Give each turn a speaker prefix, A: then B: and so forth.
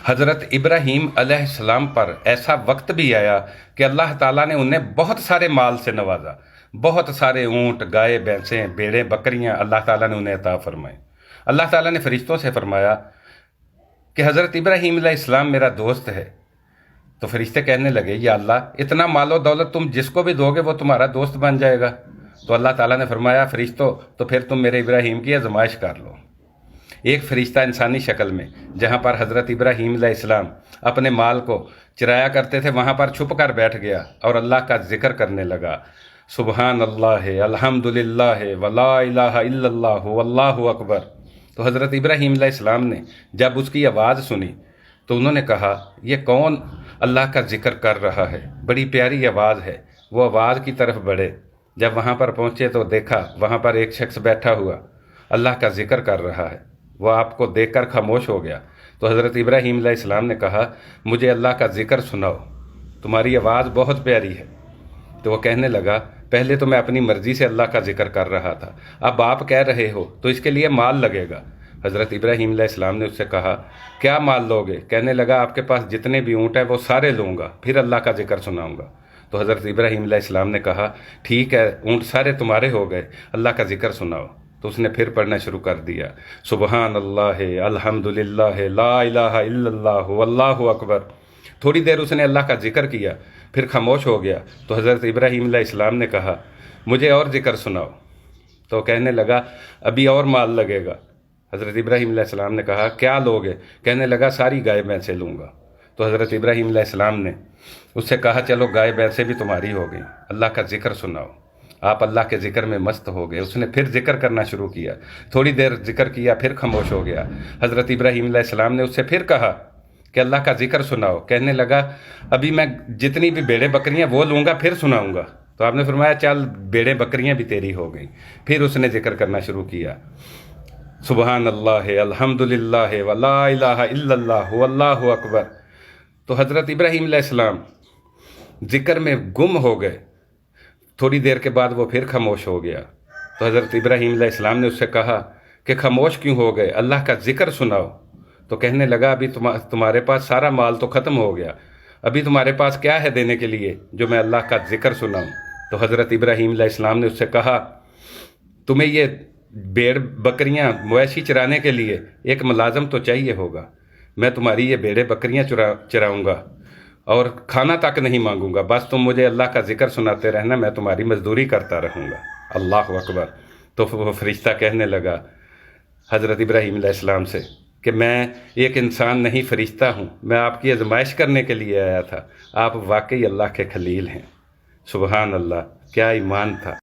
A: حضرت ابراہیم علیہ السلام پر ایسا وقت بھی آیا کہ اللہ تعالیٰ نے انہیں بہت سارے مال سے نوازا، بہت سارے اونٹ، گائے، بھینسیں، بھیڑیں، بکریاں اللہ تعالیٰ نے انہیں عطا فرمائے۔ اللہ تعالیٰ نے فرشتوں سے فرمایا کہ حضرت ابراہیم علیہ السلام میرا دوست ہے۔ تو فرشتے کہنے لگے، یا اللہ، اتنا مال و دولت تم جس کو بھی دو گے وہ تمہارا دوست بن جائے گا۔ تو اللہ تعالیٰ نے فرمایا، فرشتوں، تو پھر تم میرے ابراہیم کی آزمائش کر لو۔ ایک فرشتہ انسانی شکل میں جہاں پر حضرت ابراہیم علیہ السلام اپنے مال کو چرایا کرتے تھے، وہاں پر چھپ کر بیٹھ گیا اور اللہ کا ذکر کرنے لگا، سبحان اللہ، الحمدللہ، ولا الہ الا اللہ، واللہ اکبر۔ تو حضرت ابراہیم علیہ السلام نے جب اس کی آواز سنی تو انہوں نے کہا، یہ کون اللہ کا ذکر کر رہا ہے؟ بڑی پیاری آواز ہے۔ وہ آواز کی طرف بڑھے، جب وہاں پر پہنچے تو دیکھا وہاں پر ایک شخص بیٹھا ہوا اللہ کا ذکر کر رہا ہے۔ وہ آپ کو دیکھ کر خاموش ہو گیا۔ تو حضرت ابراہیم علیہ السلام نے کہا، مجھے اللہ کا ذکر سناؤ، تمہاری آواز بہت پیاری ہے۔ تو وہ کہنے لگا، پہلے تو میں اپنی مرضی سے اللہ کا ذکر کر رہا تھا، اب آپ کہہ رہے ہو تو اس کے لیے مال لگے گا۔ حضرت ابراہیم علیہ السلام نے اس سے کہا، کیا مال لوگے؟ کہنے لگا، آپ کے پاس جتنے بھی اونٹ ہیں وہ سارے لوں گا، پھر اللہ کا ذکر سناؤں گا۔ تو حضرت ابراہیم علیہ السلام نے کہا، ٹھیک ہے، اونٹ سارے تمہارے ہو گئے، اللہ کا ذکر سناؤ۔ تو اس نے پھر پڑھنا شروع کر دیا، سبحان اللہ، الحمدللہ، لا الہ الا اللہ، واللہ اکبر۔ تھوڑی دیر اس نے اللہ کا ذکر کیا، پھر خاموش ہو گیا۔ تو حضرت ابراہیم علیہ السلام نے کہا، مجھے اور ذکر سناؤ۔ تو کہنے لگا، ابھی اور مال لگے گا۔ حضرت ابراہیم علیہ السلام نے کہا، کیا لوگے؟ کہنے لگا، ساری گائے بھینسیں لوں گا۔ تو حضرت ابراہیم علیہ السلام نے اس سے کہا، چلو گائے بھینسیں بھی تمہاری ہو گئیں، اللہ کا ذکر سناؤ۔ آپ اللہ کے ذکر میں مست ہو گئے۔ اس نے پھر ذکر کرنا شروع کیا، تھوڑی دیر ذکر کیا، پھر خاموش ہو گیا۔ حضرت ابراہیم علیہ السلام نے اس سے پھر کہا کہ اللہ کا ذکر سناؤ۔ کہنے لگا، ابھی میں جتنی بھی بھیڑیں بکریاں وہ لوں گا، پھر سناؤں گا۔ تو آپ نے فرمایا، چل بھیڑیں بکریاں بھی تیری ہو گئیں۔ پھر اس نے ذکر کرنا شروع کیا، سبحان اللہ، الحمدللہ، ولا الہ الا اللہ، واللہ اکبر۔ تو حضرت ابراہیم علیہ السلام ذکر میں گم ہو گئے۔ تھوڑی دیر کے بعد وہ پھر خاموش ہو گیا۔ تو حضرت ابراہیم علیہ السلام نے اس سے کہا کہ خاموش کیوں ہو گئے؟ اللہ کا ذکر سناؤ۔ تو کہنے لگا، ابھی تمہارے پاس سارا مال تو ختم ہو گیا، ابھی تمہارے پاس کیا ہے دینے کے لیے جو میں اللہ کا ذکر سناؤں؟ تو حضرت ابراہیم علیہ السلام نے اس سے کہا، تمہیں یہ بھیڑ بکریاں مویشی چرانے کے لیے ایک ملازم تو چاہیے ہوگا، میں تمہاری یہ بھیڑیں بکریاں چراؤں گا اور کھانا تک نہیں مانگوں گا، بس تم مجھے اللہ کا ذکر سناتے رہنا، میں تمہاری مزدوری کرتا رہوں گا۔ اللہ اکبر۔ تو وہ فرشتہ کہنے لگا حضرت ابراہیم علیہ السلام سے کہ میں ایک انسان نہیں، فرشتہ ہوں، میں آپ کی آزمائش کرنے کے لیے آیا تھا، آپ واقعی اللہ کے خلیل ہیں۔ سبحان اللہ، کیا ایمان تھا۔